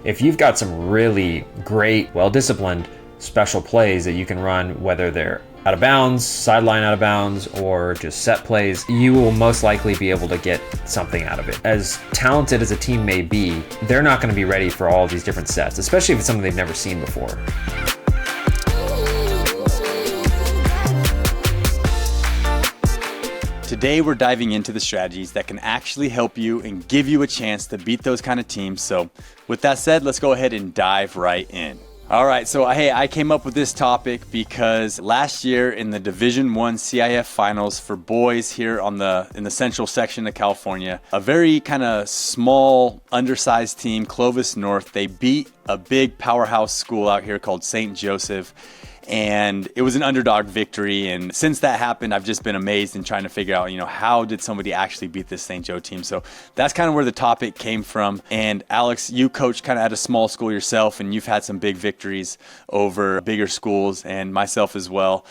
if you've got some really great, well-disciplined special plays that you can run, whether they're out of bounds, sideline out of bounds, or just set plays, you will most likely be able to get something out of it. As talented as a team may be, they're not going to be ready for all these different sets, especially if it's something they've never seen before. Today, we're diving into the strategies that can actually help you and give you a chance to beat those kind of teams. So with that said, let's go ahead and dive right in. All right, so hey, I came up with this topic because last year in the Division I CIF finals for boys here in the central section of California, a very kind of small, undersized team, Clovis North, they beat a big powerhouse school out here called St. Joseph. And it was an underdog victory. And since that happened, I've just been amazed and trying to figure out, how did somebody actually beat this St. Joe team? So that's kind of where the topic came from. And Alex, you coach kind of at a small school yourself, and you've had some big victories over bigger schools, and myself as well.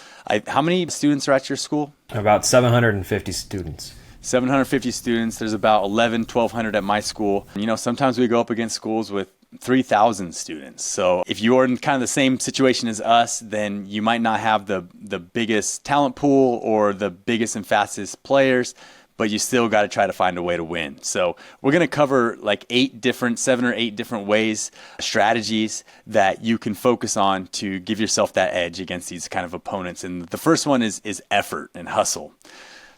How many students are at your school? About 750 students. 750 students. There's about 1,200 at my school. Sometimes we go up against schools with 3,000 students. So if you're in kind of the same situation as us, then you might not have the biggest talent pool or the biggest and fastest players, but you still got to try to find a way to win. So we're going to cover like 7 or 8 different ways, strategies that you can focus on to give yourself that edge against these kind of opponents. And the first one is effort and hustle.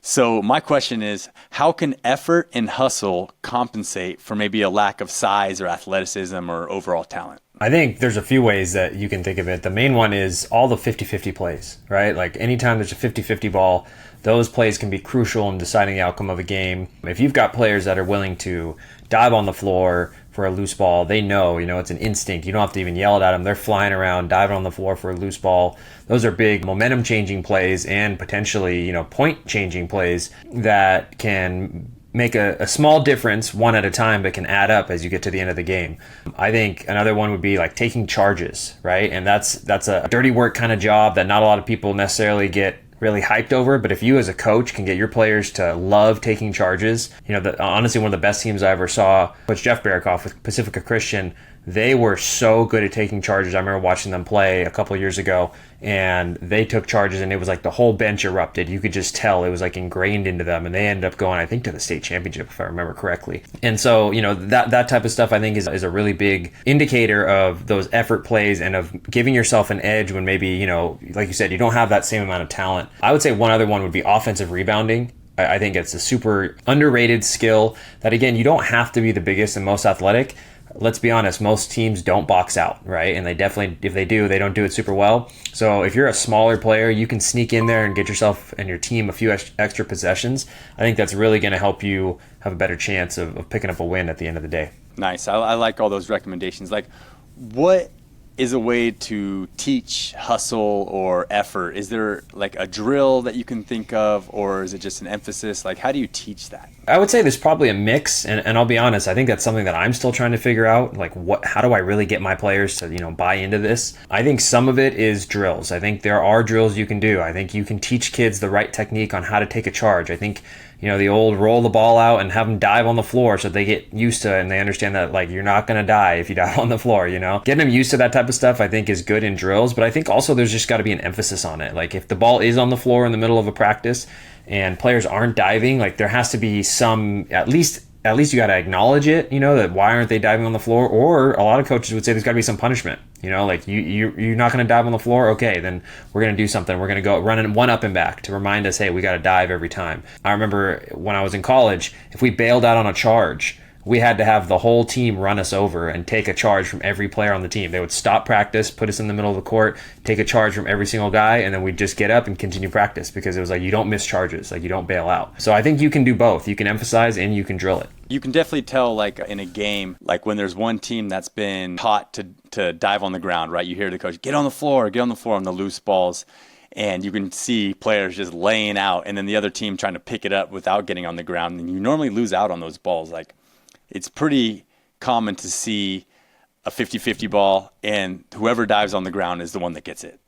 So my question is, how can effort and hustle compensate for maybe a lack of size or athleticism or overall talent? I think there's a few ways that you can think of it. The main one is all the 50-50 plays, right? Like anytime there's a 50-50 ball, those plays can be crucial in deciding the outcome of a game. If you've got players that are willing to dive on the floor for a loose ball, they know, it's an instinct. You don't have to even yell it at them. They're flying around, diving on the floor for a loose ball. Those are big momentum changing plays and potentially, point changing plays that can make a small difference one at a time, but can add up as you get to the end of the game. I think another one would be like taking charges, right? And that's a dirty work kind of job that not a lot of people necessarily get really hyped over, but if you as a coach can get your players to love taking charges, honestly, one of the best teams I ever saw, Coach Jeff Barakoff with Pacifica Christian, they were so good at taking charges. I remember watching them play a couple of years ago, and they took charges, and it was like the whole bench erupted. You could just tell it was like ingrained into them, and they ended up going, I think, to the state championship, if I remember correctly. And so, that type of stuff, I think, is a really big indicator of those effort plays and of giving yourself an edge when maybe, like you said, you don't have that same amount of talent. I would say one other one would be offensive rebounding. I think it's a super underrated skill that, again, you don't have to be the biggest and most athletic. Let's be honest, most teams don't box out, right? And they definitely, if they do, they don't do it super well. So if you're a smaller player, you can sneak in there and get yourself and your team a few extra possessions. I think that's really going to help you have a better chance of picking up a win at the end of the day. Nice. I like all those recommendations. Like, what is a way to teach hustle or effort? Is there like a drill that you can think of, or is it just an emphasis? Like, how do you teach that? I would say there's probably a mix, and I'll be honest, I think that's something that I'm still trying to figure out. Like, how do I really get my players to, buy into this? I think some of it is drills. I think there are drills you can do. I think you can teach kids the right technique on how to take a charge. I think, the old roll the ball out and have them dive on the floor so they get used to it and they understand that, like, you're not going to die if you dive on the floor, Getting them used to that type of stuff, I think, is good in drills, but I think also there's just got to be an emphasis on it. Like, if the ball is on the floor in the middle of a practice and players aren't diving, like, there has to be some, at least you got to acknowledge it, that why aren't they diving on the floor? Or a lot of coaches would say there's got to be some punishment, like you're not going to dive on the floor. Okay, then we're going to do something. We're going to go run one up and back to remind us, hey, we got to dive every time. I remember when I was in college, if we bailed out on a charge, we had to have the whole team run us over and take a charge from every player on the team. They would stop practice, put us in the middle of the court, take a charge from every single guy, and then we'd just get up and continue practice because it was like, you don't miss charges, like you don't bail out. So I think you can do both. You can emphasize and you can drill it. You can definitely tell, like in a game, like when there's one team that's been taught to dive on the ground, right? You hear the coach, get on the floor on the loose balls. And you can see players just laying out, and then the other team trying to pick it up without getting on the ground. And you normally lose out on those balls. Like, it's pretty common to see a 50-50 ball, and whoever dives on the ground is the one that gets it.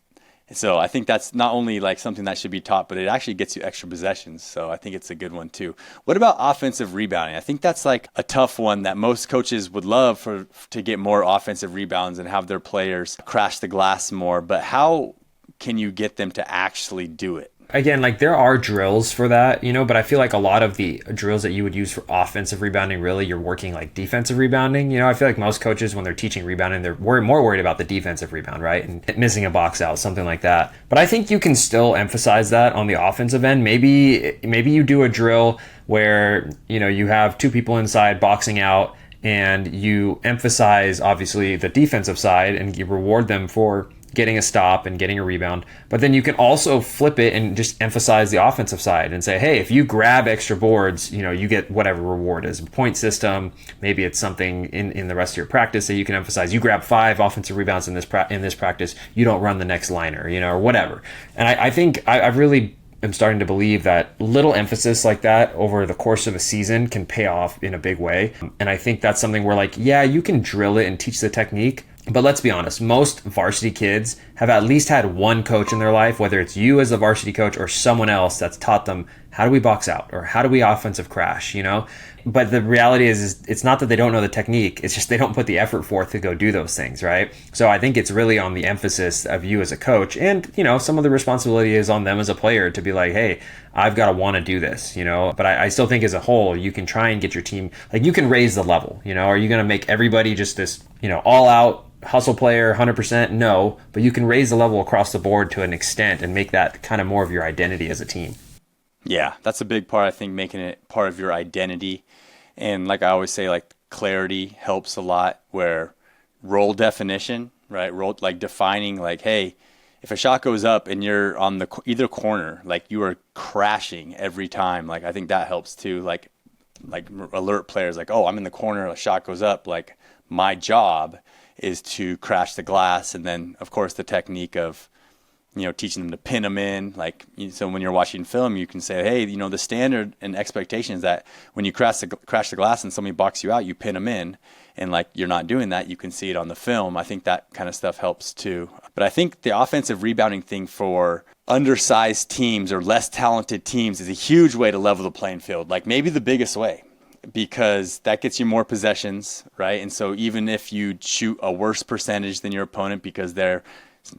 So I think that's not only like something that should be taught, but it actually gets you extra possessions. So I think it's a good one too. What about offensive rebounding? I think that's like a tough one that most coaches would love to get more offensive rebounds and have their players crash the glass more. But how can you get them to actually do it? Again, like there are drills for that, but I feel like a lot of the drills that you would use for offensive rebounding, really you're working like defensive rebounding. I feel like most coaches, when they're teaching rebounding, they're more worried about the defensive rebound, right? And missing a box out, something like that. But I think you can still emphasize that on the offensive end. Maybe you do a drill where, you have two people inside boxing out, and you emphasize obviously the defensive side and you reward them for getting a stop and getting a rebound. But then you can also flip it and just emphasize the offensive side and say, hey, if you grab extra boards, you get whatever reward is a point system. Maybe it's something in the rest of your practice that you can emphasize. You grab 5 offensive rebounds in this practice, you don't run the next liner, or whatever. And I think I really am starting to believe that little emphasis like that over the course of a season can pay off in a big way. And I think that's something where, like, yeah, you can drill it and teach the technique, but let's be honest, most varsity kids have at least had one coach in their life, whether it's you as the varsity coach or someone else that's taught them, how do we box out or how do we offensive crash, But the reality is it's not that they don't know the technique, it's just they don't put the effort forth to go do those things, right? So I think it's really on the emphasis of you as a coach, and, some of the responsibility is on them as a player to be like, hey, I've got to want to do this, But I still think as a whole, you can try and get your team, like you can raise the level, Are you going to make everybody just this, all out hustle player 100%? No, but you can raise the level across the board to an extent and make that kind of more of your identity as a team. Yeah, that's a big part, I think, making it part of your identity. And like I always say, like clarity helps a lot, where role definition, right? Role, like defining like, hey, if a shot goes up and you're on the either corner, like you are crashing every time. Like I think that helps too. Like alert players like, oh, I'm in the corner, a shot goes up, like my job is to crash the glass. And then of course the technique of, teaching them to pin them in. Like, so when you're watching film, you can say, hey, the standard and expectation is that when you crash the glass and somebody boxes you out, you pin them in. And like, you're not doing that. You can see it on the film. I think that kind of stuff helps too. But I think the offensive rebounding thing for undersized teams or less talented teams is a huge way to level the playing field. Like maybe the biggest way, because that gets you more possessions, right? And so even if you shoot a worse percentage than your opponent because they're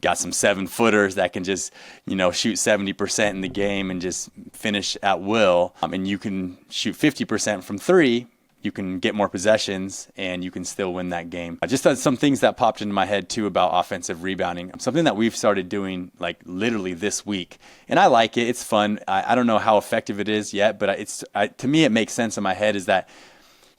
got some 7-footers that can just, shoot 70% in the game and just finish at will, and you can shoot 50% from 3, you can get more possessions and you can still win that game. Just some things that popped into my head too about offensive rebounding, something that we've started doing like literally this week, and I like it. It's fun. I don't know how effective it is yet, but to me it makes sense in my head, is that,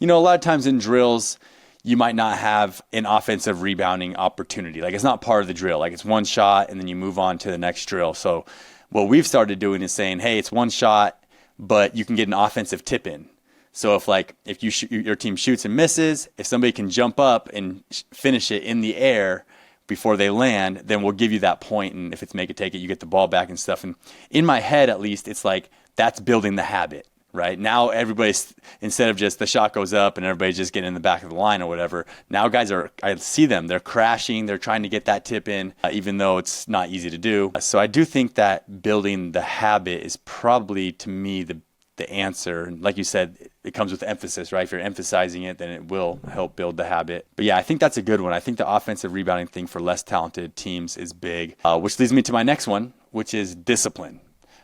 a lot of times in drills, you might not have an offensive rebounding opportunity. Like it's not part of the drill. Like it's one shot and then you move on to the next drill. So what we've started doing is saying, hey, it's one shot, but you can get an offensive tip in. So if your team shoots and misses, if somebody can jump up and finish it in the air before they land, then we'll give you that point. And if it's make it, take it, you get the ball back and stuff. And in my head, at least, it's like that's building the habit. Right now, everybody's, instead of just the shot goes up and everybody's just getting in the back of the line or whatever, now guys I see them, they're crashing, they're trying to get that tip in, even though it's not easy to do. So I do think that building the habit is probably, to me, the answer. And like you said, it comes with emphasis, right? If you're emphasizing it, then it will help build the habit. But yeah, I think that's a good one. I think the offensive rebounding thing for less talented teams is big, which leads me to my next one, which is discipline.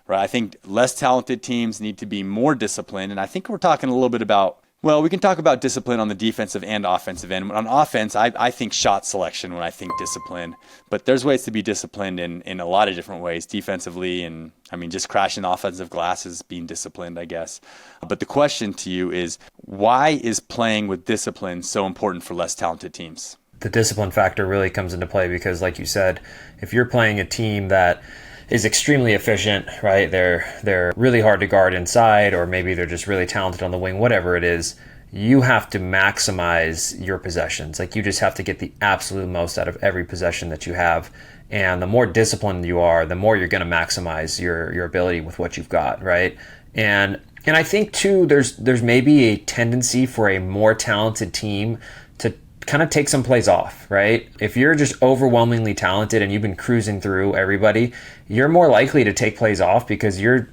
Right, I think less talented teams need to be more disciplined, and I think we're talking a little bit about, well, we can talk about discipline on the defensive and offensive end. On offense, I think shot selection when I think discipline, but there's ways to be disciplined in a lot of different ways, defensively, and just crashing offensive glasses, being disciplined, I guess. But the question to you is, why is playing with discipline so important for less talented teams? The discipline factor really comes into play because, like you said, if you're playing a team that is extremely efficient, right? They're really hard to guard inside, or maybe they're just really talented on the wing, whatever it is. You have to maximize your possessions. Like you just have to get the absolute most out of every possession that you have. And the more disciplined you are, the more you're going to maximize your ability with what you've got, right? And I think too, there's maybe a tendency for a more talented team to kind of take some plays off, right? If you're just overwhelmingly talented and you've been cruising through everybody, you're more likely to take plays off because you're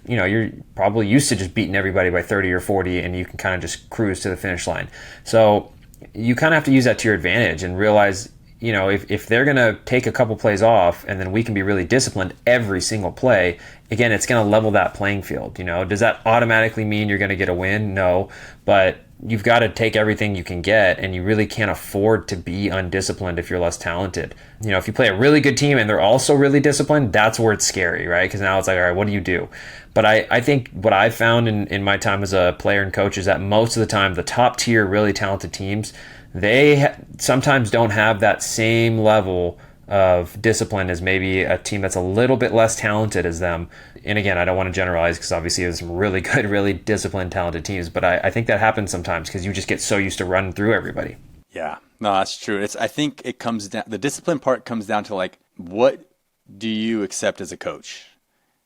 probably used to just beating everybody by 30 or 40 and you can kind of just cruise to the finish line. So you kind of have to use that to your advantage and realize, if they're going to take a couple plays off and then we can be really disciplined every single play, again, it's going to level that playing field. Does that automatically mean you're going to get a win? No, but you've got to take everything you can get, and you really can't afford to be undisciplined if you're less talented. If you play a really good team and they're also really disciplined, that's where it's scary, right? Because now it's like, all right, what do you do? But I think what I've found in my time as a player and coach is that most of the time, the top tier, really talented teams, they sometimes don't have that same level of discipline as maybe a team that's a little bit less talented as them. And again, I don't want to generalize because obviously there's some really good, really disciplined, talented teams, but I think that happens sometimes because you just get so used to running through everybody. Yeah, no, that's true. I think it comes down, the discipline part comes down to like, what do you accept as a coach?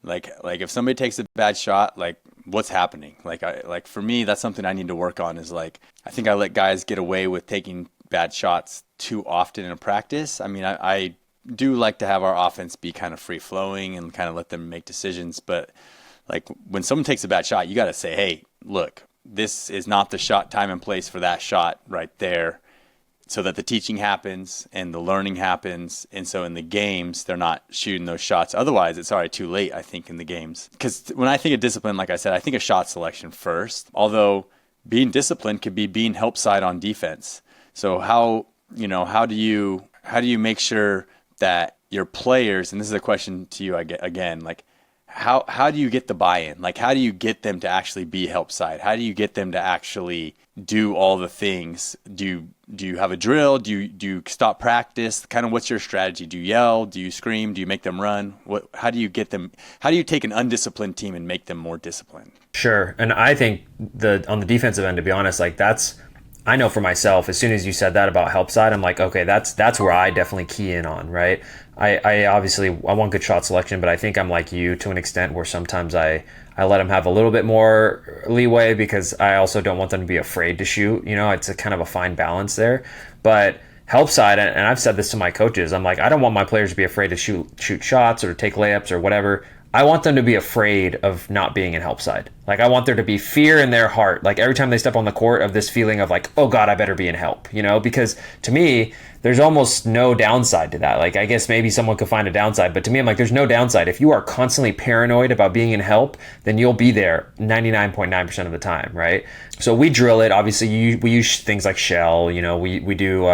Like if somebody takes a bad shot, like what's happening? Like for me, that's something I need to work on is like, I think I let guys get away with taking bad shots too often in a practice. I mean, I do like to have our offense be kind of free flowing and kind of let them make decisions. But like when someone takes a bad shot, you got to say, hey, look, this is not the shot, time and place for that shot right there, so that the teaching happens and the learning happens. And so in the games, they're not shooting those shots. Otherwise, it's already too late, I think, in the games. Because when I think of discipline, like I said, I think of shot selection first. Although being disciplined could be being help side on defense. So how do you make sure that your players, and this is a question to you again, like how do you get the buy-in? Like how do you get them to actually be help side? How do you get them to actually do all the things? Do you have a drill? Do you stop practice? Kind of what's your strategy? Do you yell? Do you scream? Do you make them run? How do you get them? How do you take an undisciplined team and make them more disciplined? Sure. And I think on the defensive end, to be honest, like I know for myself, as soon as you said that about help side, I'm like, okay, that's where I definitely key in on, right? I obviously, I want good shot selection, but I think I'm like you to an extent where sometimes I let them have a little bit more leeway because I also don't want them to be afraid to shoot. It's a kind of a fine balance there. But help side, and I've said this to my coaches, I'm like, I don't want my players to be afraid to shoot shots or take layups or whatever. I want them to be afraid of not being in help side. Like I want there to be fear in their heart. Like every time they step on the court of this feeling of like, oh God, I better be in help, because to me, there's almost no downside to that. Like I guess maybe someone could find a downside, but to me, I'm like, there's no downside. If you are constantly paranoid about being in help, then you'll be there 99.9% of the time, right? So we drill it. Obviously, we use things like shell. We do.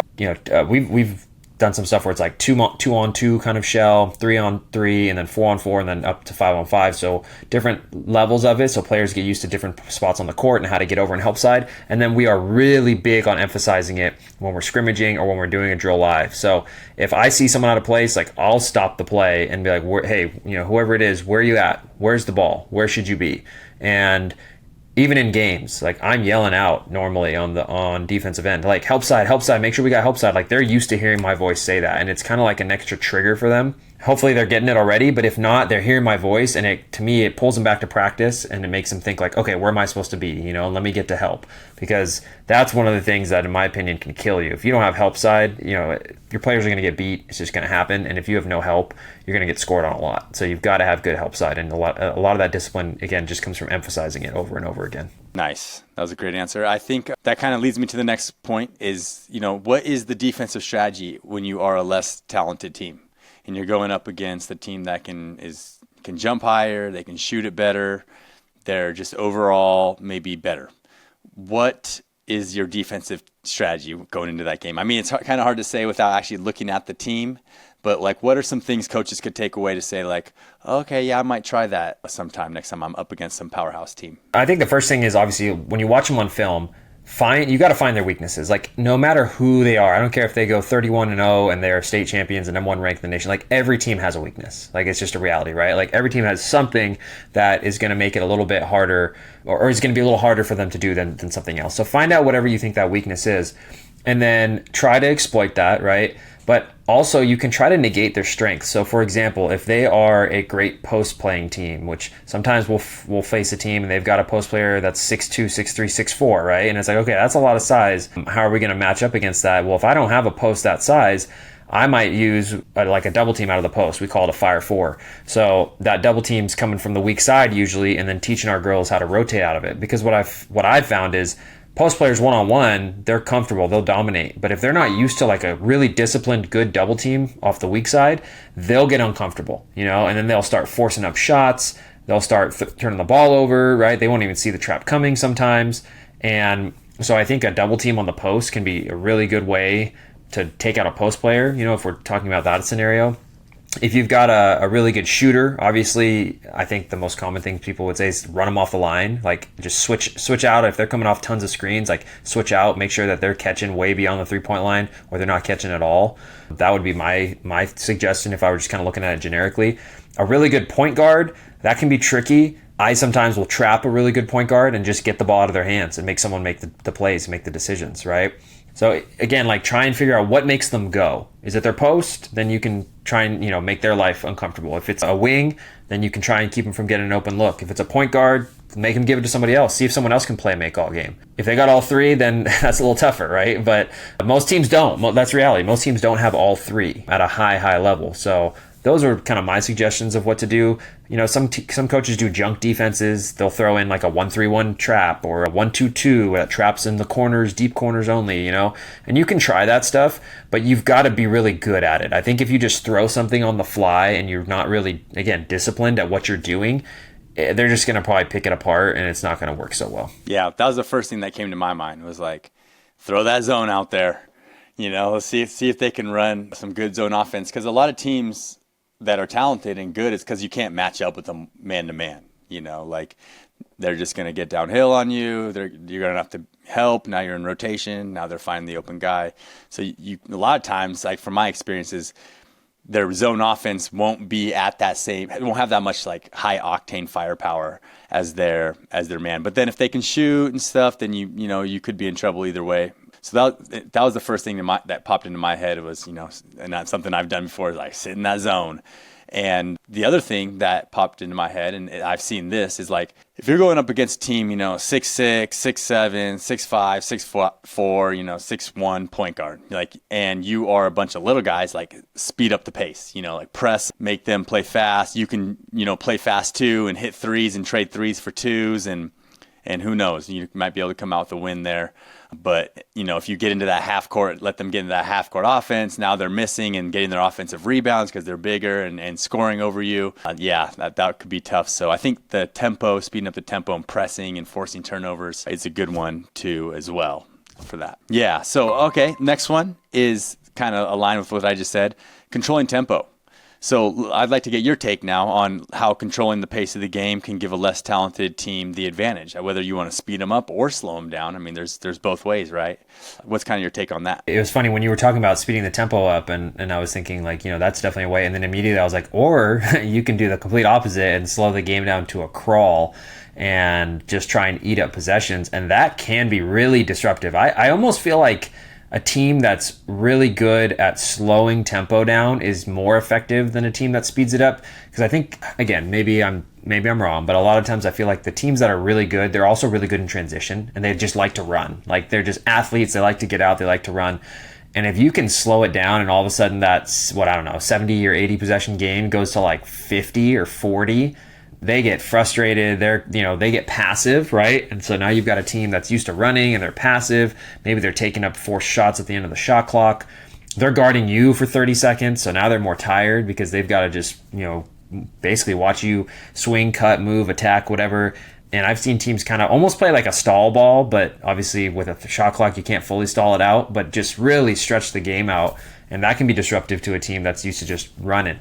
We've done some stuff where it's like 2-on-2 kind of shell, 3-on-3, and then 4-on-4, and then up to 5-on-5. So different levels of it. So players get used to different spots on the court and how to get over and help side. And then we are really big on emphasizing it when we're scrimmaging or when we're doing a drill live. So if I see someone out of place, like I'll stop the play and be like, hey, whoever it is, where are you at? Where's the ball? Where should you be? And even in games, like I'm yelling out normally on defensive end, like help side, make sure we got help side. Like they're used to hearing my voice say that, and it's kind of like an extra trigger for them. Hopefully they're getting it already, but if not, they're hearing my voice, and to me it pulls them back to practice, and it makes them think like, okay, where am I supposed to be? Let me get to help, because that's one of the things that, in my opinion, can kill you. If you don't have help side, your players are going to get beat. It's just going to happen, and if you have no help, you're going to get scored on a lot. So you've got to have good help side, and a lot of that discipline again just comes from emphasizing it over and over again. Nice. That was a great answer. I think that kind of leads me to the next point is, what is the defensive strategy when you are a less talented team and you're going up against a team that can jump higher, they can shoot it better, they're just overall maybe better. What is your defensive strategy going into that game? I mean, it's kind of hard to say without actually looking at the team, but like, what are some things coaches could take away to say like, okay, yeah, I might try that sometime next time I'm up against some powerhouse team? I think the first thing is obviously when you watch them on film, you got to find their weaknesses. Like no matter who they are, I don't care if they go 31-0 and they're state champions and #1 ranked in the nation. Like every team has a weakness. Like it's just a reality, right? Like every team has something that is going to make it a little bit harder, or is going to be a little harder for them to do than something else. So find out whatever you think that weakness is. and then try to exploit that, right? But also you can try to negate their strengths. So for example, if they are a great post playing team, which sometimes we'll face a team and they've got a post player that's 6'2", 6'3", 6'4", right? And it's like, okay, that's a lot of size. How are we going to match up against that? Well, if I don't have a post that size, I might use like a double team out of the post. We call it a fire four. So that double team's coming from the weak side usually, and then teaching our girls how to rotate out of it. Because what I've found is post players one-on-one, they're comfortable, they'll dominate. But if they're not used to like a really disciplined, good double team off the weak side, they'll get uncomfortable, and then they'll start forcing up shots. They'll start turning the ball over, right? They won't even see the trap coming sometimes. And so I think a double team on the post can be a really good way to take out a post player, if we're talking about that scenario. If you've got a really good shooter, obviously, I think the most common thing people would say is run them off the line. Like just switch out. If they're coming off tons of screens, like switch out, make sure that they're catching way beyond the 3-point line or they're not catching at all. That would be my suggestion if I were just kind of looking at it generically. A really good point guard, that can be tricky. I sometimes will trap a really good point guard and just get the ball out of their hands and make someone make the plays, make the decisions, right? So again, like try and figure out what makes them go. Is it their post? Then you can try and, make their life uncomfortable. If it's a wing, then you can try and keep them from getting an open look. If it's a point guard, make them give it to somebody else. See if someone else can play make all game. If they got all three, then that's a little tougher, right? But most teams don't. That's reality. Most teams don't have all three at a high level. So those are kind of my suggestions of what to do. Some coaches do junk defenses. They'll throw in like a 1-3-1 trap or a 1-2-2 that traps in the corners, deep corners only, and you can try that stuff, but you've got to be really good at it. I think if you just throw something on the fly and you're not really, again, disciplined at what you're doing, they're just going to probably pick it apart and it's not going to work so well. Yeah, that was the first thing that came to my mind was like, throw that zone out there. Let's see if they can run some good zone offense, because a lot of teams that are talented and good, it's because you can't match up with them man to man. Like they're just going to get downhill on you. You're going to have to help. Now you're in rotation. Now they're finding the open guy. So a lot of times, like from my experiences, their zone offense won't be at that same. It won't have that much like high octane firepower as their man. But then if they can shoot and stuff, then you could be in trouble either way. So that was the first thing that popped into my head was, and that's something I've done before, like sit in that zone. And the other thing that popped into my head, and I've seen this, is like if you're going up against a team, 6'6", 6'7", 6'5", 6'4", 6'1" point guard, and you are a bunch of little guys, like speed up the pace, like press, make them play fast. You can, play fast too and hit threes and trade threes for twos, and who knows, you might be able to come out with a win there. But, if you get into that half court, let them get into that half court offense, now they're missing and getting their offensive rebounds because they're bigger and scoring over you. That could be tough. So I think the tempo, speeding up the tempo and pressing and forcing turnovers is a good one too as well for that. Yeah. So, okay. Next one is kind of aligned with what I just said, controlling tempo. So I'd like to get your take now on how controlling the pace of the game can give a less talented team the advantage, whether you want to speed them up or slow them down. I mean, there's both ways, right? What's kind of your take on that? It was funny when you were talking about speeding the tempo up, and I was thinking like, that's definitely a way. And then immediately I was like, or you can do the complete opposite and slow the game down to a crawl and just try and eat up possessions. And that can be really disruptive. I almost feel like a team that's really good at slowing tempo down is more effective than a team that speeds it up. Because I think, again, maybe I'm wrong, but a lot of times I feel like the teams that are really good, they're also really good in transition, and they just like to run. Like they're just athletes. They like to get out. They like to run. And if you can slow it down and all of a sudden that's 70 or 80 possession game goes to like 50 or 40, they get frustrated. They get passive, right? And so now you've got a team that's used to running and they're passive. Maybe they're taking up 4 shots at the end of the shot clock. They're guarding you for 30 seconds. So now they're more tired because they've got to just, basically watch you swing, cut, move, attack, whatever. And I've seen teams kind of almost play like a stall ball, but obviously with a shot clock, you can't fully stall it out, but just really stretch the game out. And that can be disruptive to a team that's used to just running,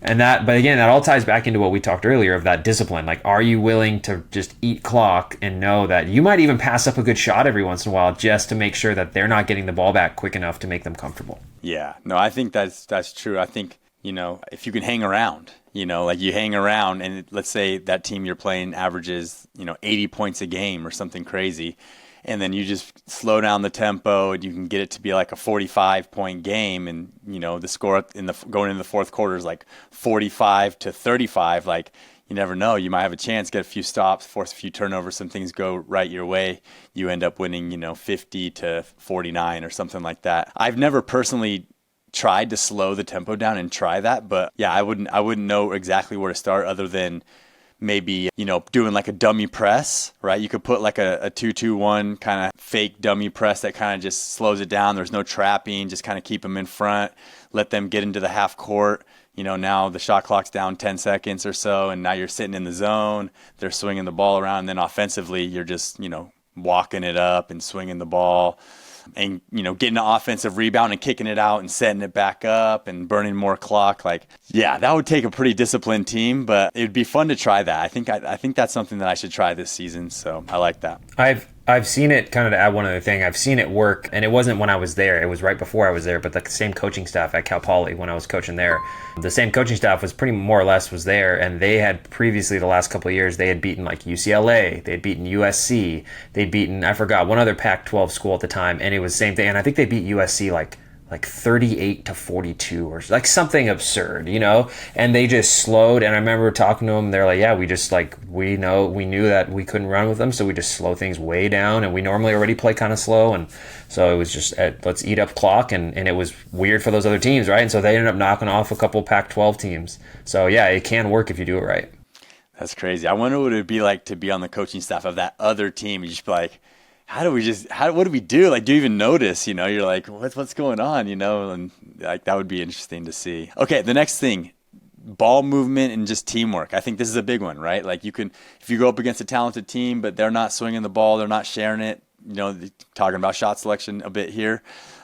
but again, that all ties back into what we talked earlier of that discipline. Like, are you willing to just eat clock and know that you might even pass up a good shot every once in a while just to make sure that they're not getting the ball back quick enough to make them comfortable? Yeah, no, I think that's true. I think, if you can hang around, like you hang around and let's say that team you're playing averages, 80 points a game or something crazy. and then you just slow down the tempo and you can get it to be like a 45-point game, and the score going into the fourth quarter is like 45-35. Like, you never know, you might have a chance, get a few stops, force a few turnovers, some things go right your way, you end up winning 50-49 or something like that. I've never personally tried to slow the tempo down and try that, but yeah, I wouldn't know exactly where to start other than maybe, doing like a dummy press, right? You could put like a 2-2-1 kind of fake dummy press that kind of just slows it down. There's no trapping, just kind of keep them in front, let them get into the half court. Now the shot clock's down 10 seconds or so, and now you're sitting in the zone, they're swinging the ball around, and then offensively you're just, walking it up and swinging the ball and, getting an offensive rebound and kicking it out and setting it back up and burning more clock. Like, yeah, that would take a pretty disciplined team, but it'd be fun to try that. I think that's something that I should try this season, so I like that. I've seen it, kind of to add one other thing, I've seen it work, and it wasn't when I was there, it was right before I was there, but the same coaching staff at Cal Poly when I was coaching there, the same coaching staff was pretty more or less was there, and they had previously, the last couple of years, they had beaten like UCLA, they had beaten USC, they'd beaten, I forgot, one other Pac-12 school at the time, and it was the same thing, and I think they beat USC like 38-42 or like something absurd, and they just slowed. And I remember talking to them, they're like, yeah, we just we knew that we couldn't run with them, so we just slow things way down, and we normally already play kind of slow, and so it was just let's eat up clock, and it was weird for those other teams, right? And so they ended up knocking off a couple Pac-12 teams. So yeah, it can work if you do it right. That's crazy. I wonder what it would be like to be on the coaching staff of that other team. You just be like, what do we do? Like, do you even notice, you're like, what's going on, and like, that would be interesting to see. Okay. The next thing, ball movement and just teamwork. I think this is a big one, right? Like, if you go up against a talented team, but they're not swinging the ball, they're not sharing it, talking about shot selection a bit here,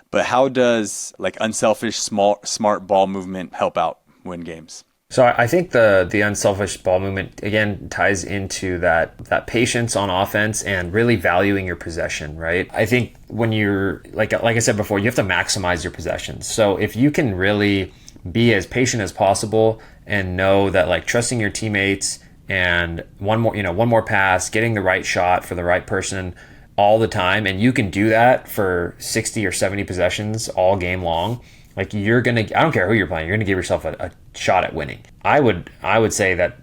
but how does like unselfish, smart ball movement help out win games? So I think the unselfish ball movement, again, ties into that patience on offense and really valuing your possession, right? I think when you're, like I said before, you have to maximize your possessions. So if you can really be as patient as possible and know that, like, trusting your teammates and one more pass, getting the right shot for the right person all the time, and you can do that for 60 or 70 possessions all game long, like, I don't care who you're playing, you're gonna give yourself a shot at winning. I would say that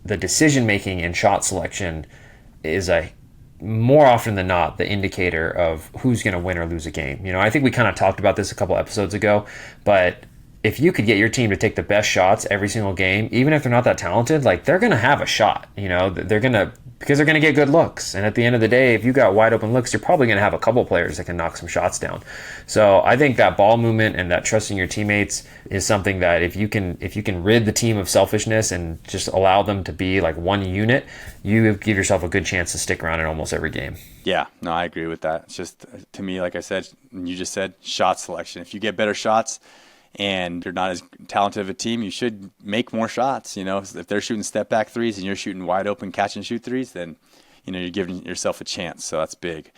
the decision making and shot selection is more often than not the indicator of who's gonna win or lose a game. I think we kind of talked about this a couple episodes ago, but if you could get your team to take the best shots every single game, even if they're not that talented, like, they're gonna have a shot. Because they're gonna get good looks. And at the end of the day, if you got wide open looks, you're probably gonna have a couple players that can knock some shots down. So I think that ball movement and that trusting your teammates is something that if you can rid the team of selfishness and just allow them to be like one unit, you give yourself a good chance to stick around in almost every game. Yeah, no, I agree with that. It's just, to me, like I said, you just said, shot selection. If you get better shots and you're not as talented of a team, you should make more shots. If they're shooting step back threes and you're shooting wide open catch and shoot threes, then you're giving yourself a chance. So that's big.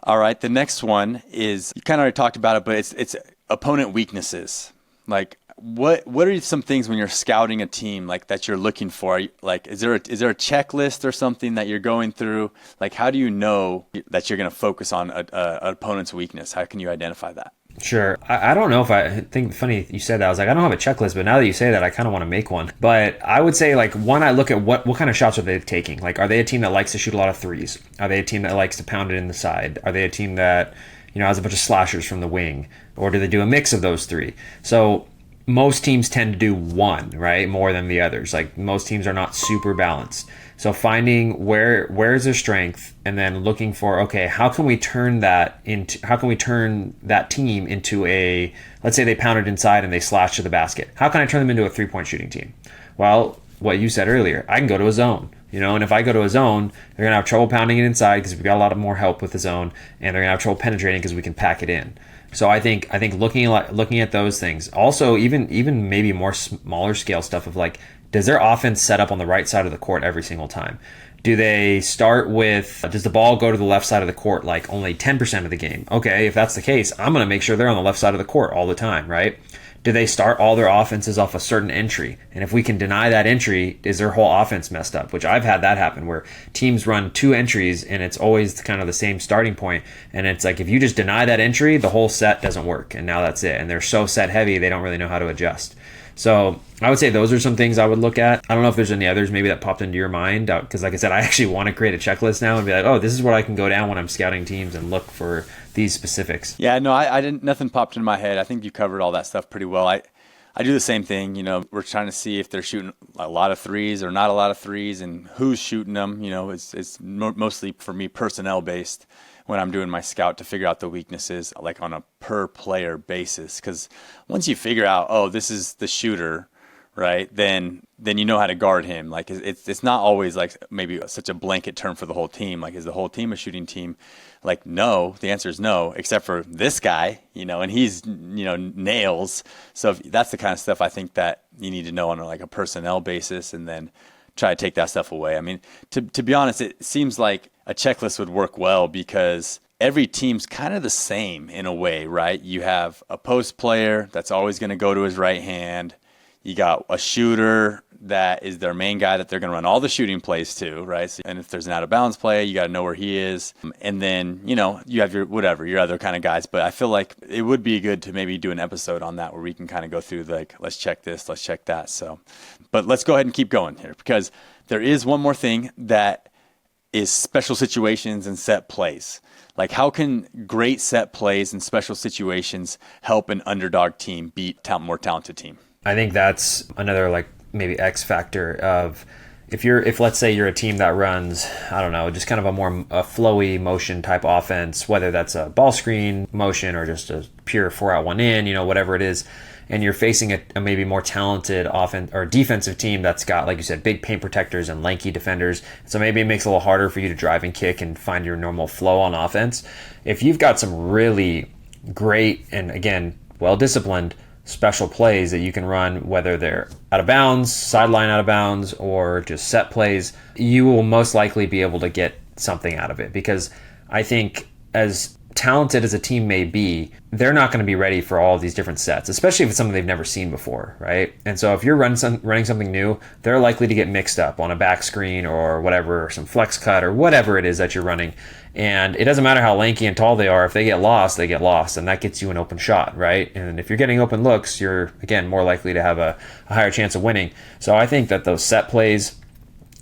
All right, the next one is, you kind of already talked about it, but it's opponent weaknesses. Like, what are some things when you're scouting a team, like, that you're looking for? Like, is there a checklist or something that you're going through? Like, how do you know that you're going to focus on an opponent's weakness? How can you identify that? Sure. I don't know if I think, funny you said that. I was like, I don't have a checklist, but now that you say that, I kind of want to make one. But I would say, like, one, I look at what kind of shots are they taking? Like, are they a team that likes to shoot a lot of threes? Are they a team that likes to pound it in the side? Are they a team that, has a bunch of slashers from the wing? Or do they do a mix of those three? So most teams tend to do one, right? More than the others. Like, most teams are not super balanced. So finding where's their strength, and then looking for, okay, how can we turn that team into a, let's say they pounded inside and they slashed to the basket. How can I turn them into a 3-point shooting team? Well, what you said earlier, I can go to a zone, and if I go to a zone, they're gonna have trouble pounding it inside because we've got a lot of more help with the zone, and they're gonna have trouble penetrating because we can pack it in. So I think looking at those things, also even maybe more smaller scale stuff of, like, does their offense set up on the right side of the court every single time? Do they start with, does the ball go to the left side of the court like only 10% of the game? Okay, if that's the case, I'm going to make sure they're on the left side of the court all the time, right? Do they start all their offenses off a certain entry? And if we can deny that entry, is their whole offense messed up? Which I've had that happen where teams run 2 entries and it's always kind of the same starting point. And it's like if you just deny that entry, the whole set doesn't work. And now that's it. And they're so set heavy, they don't really know how to adjust. So I would say those are some things I would look at. I don't know if there's any others maybe that popped into your mind, because like I said, I actually want to create a checklist now and be like, oh, this is what I can go down when I'm scouting teams and look for these specifics. Yeah, no, I didn't. Nothing popped into my head. I think you covered all that stuff pretty well. I do the same thing. We're trying to see if they're shooting a lot of threes or not a lot of threes, and who's shooting them. It's mostly for me personnel based when I'm doing my scout to figure out the weaknesses, like on a per player basis. Because once you figure out, oh, this is the shooter, right? Then you know how to guard him. Like it's not always like maybe such a blanket term for the whole team. Like, is the whole team a shooting team? Like, no, the answer is no, except for this guy, and he's, nails. So that's the kind of stuff I think that you need to know on like a personnel basis, and then try to take that stuff away. I mean, to be honest, it seems like a checklist would work well because every team's kind of the same in a way, right? You have a post player that's always going to go to his right hand. You got a shooter that is their main guy that they're going to run all the shooting plays to, right? So, and if there's an out of bounds play, you got to know where he is. And then, you have your other kind of guys. But I feel like it would be good to maybe do an episode on that where we can kind of go through like, let's check this, let's check that. So, but let's go ahead and keep going here because there is one more thing that is special situations and set plays. Like, how can great set plays and special situations help an underdog team beat more talented team? I think that's another like maybe X factor of if let's say you're a team that runs, I don't know, just kind of a flowy motion type offense, whether that's a ball screen motion or just a pure 4-out 1-in, whatever it is, and you're facing a maybe more talented offense or defensive team that's got, like you said, big paint protectors and lanky defenders. So maybe it makes it a little harder for you to drive and kick and find your normal flow on offense. If you've got some really great and again, well-disciplined special plays that you can run, whether they're out of bounds, sideline out of bounds, or just set plays, you will most likely be able to get something out of it. Because I think as talented as a team may be, they're not going to be ready for all of these different sets, especially if it's something they've never seen before, right? And so if you're running something new, they're likely to get mixed up on a back screen or whatever, or some flex cut or whatever it is that you're running. And it doesn't matter how lanky and tall they are. If they get lost, they get lost, and that gets you an open shot, right? And if you're getting open looks, you're, again, more likely to have a higher chance of winning. So I think that those set plays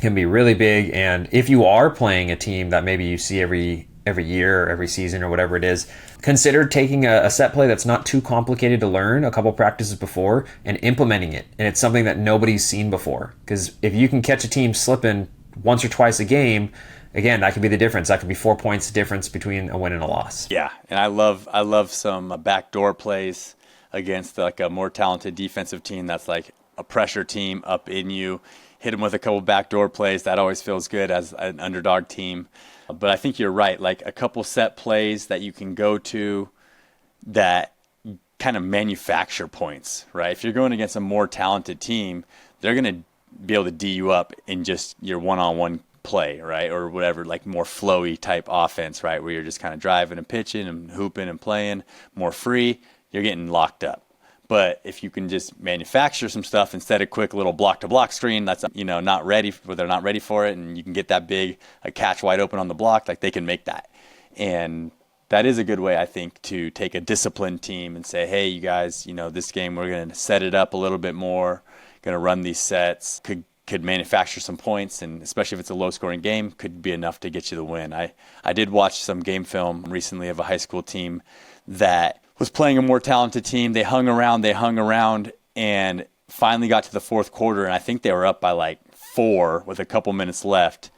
can be really big. And if you are playing a team that maybe you see every year or every season or whatever it is, consider taking a set play that's not too complicated to learn a couple practices before and implementing it. And it's something that nobody's seen before. Because if you can catch a team slipping once or twice a game, again, that could be the difference. That could be 4 points difference between a win and a loss. Yeah, and I love some backdoor plays against like a more talented defensive team that's like a pressure team up in you. Hit them with a couple backdoor plays. That always feels good as an underdog team. But I think you're right. Like a couple set plays that you can go to that kind of manufacture points, right? If you're going against a more talented team, they're going to be able to D you up in just your one-on-one play, right? Or whatever, like more flowy type offense, right? Where you're just kind of driving and pitching and hooping and playing more free, you're getting locked up. But if you can just manufacture some stuff instead of quick little block to block screen that's not ready, where they're not ready for it, and you can get that big a catch wide open on the block, like they can make that. And that is a good way, I think, to take a disciplined team and say, hey, you guys, this game we're going to set it up a little bit more, going to run these sets, could manufacture some points, and especially if it's a low-scoring game, could be enough to get you the win. I did watch some game film recently of a high school team that was playing a more talented team. They hung around, and finally got to the fourth quarter, and I think they were up by like 4 with a couple minutes left,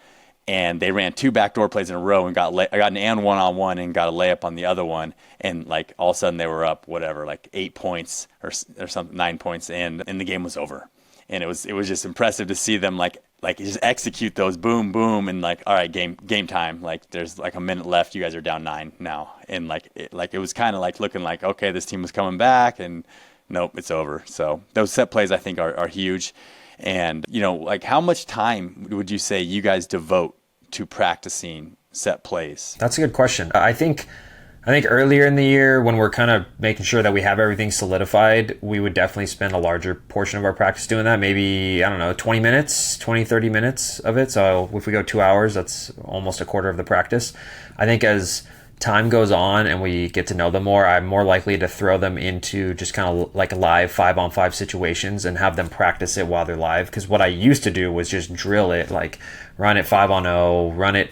and they ran 2 backdoor plays in a row and got an and one-on-one and got a layup on the other one, and like all of a sudden they were up like 8 points or something, 9 points, and the game was over. And it was just impressive to see them like just execute those boom boom and like, all right, game time, like there's like a minute left, you guys are down 9 now, and it was kind of like looking like, okay, this team was coming back, and nope, it's over. So those set plays I think are huge. And, like how much time would you say you guys devote to practicing set plays? That's a good question. I think earlier in the year, when we're kind of making sure that we have everything solidified, we would definitely spend a larger portion of our practice doing that. Maybe, I don't know, 20 minutes, 20, 30 minutes of it. So if we go 2 hours, that's almost a quarter of the practice. I think as time goes on and we get to know them more, I'm more likely to throw them into just kind of like live 5-on-5 situations and have them practice it while they're live. Because what I used to do was just drill it, like run it 5-on-0, run it,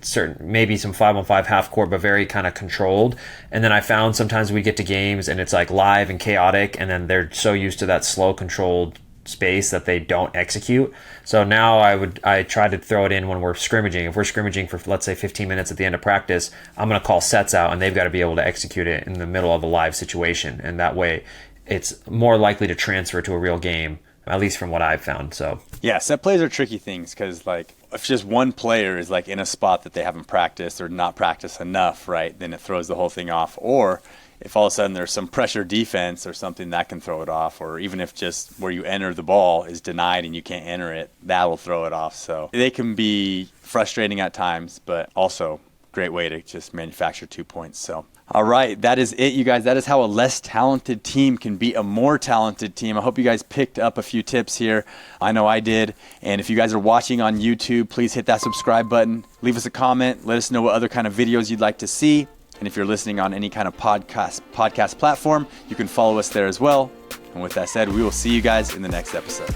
certain, maybe some 5-on-5 half court, but very kind of controlled. And then I found sometimes we get to games and it's like live and chaotic, and then they're so used to that slow, controlled space that they don't execute. So now I try to throw it in when we're scrimmaging. If we're scrimmaging for, let's say, 15 minutes at the end of practice, I'm going to call sets out and they've got to be able to execute it in the middle of a live situation. And that way it's more likely to transfer to a real game, at least from what I've found. So yeah, set plays are tricky things because like if just one player is like in a spot that they haven't practiced or not practiced enough, right, then it throws the whole thing off. Or if all of a sudden there's some pressure defense or something that can throw it off, or even if just where you enter the ball is denied and you can't enter it, that'll throw it off. So they can be frustrating at times, but also great way to just manufacture 2 points. So all right, that is it, you guys. That is how a less talented team can beat a more talented team. I hope you guys picked up a few tips here. I know I did. And if you guys are watching on YouTube, please hit that subscribe button. Leave us a comment. Let us know what other kind of videos you'd like to see. And if you're listening on any kind of podcast platform, you can follow us there as well. And with that said, we will see you guys in the next episode.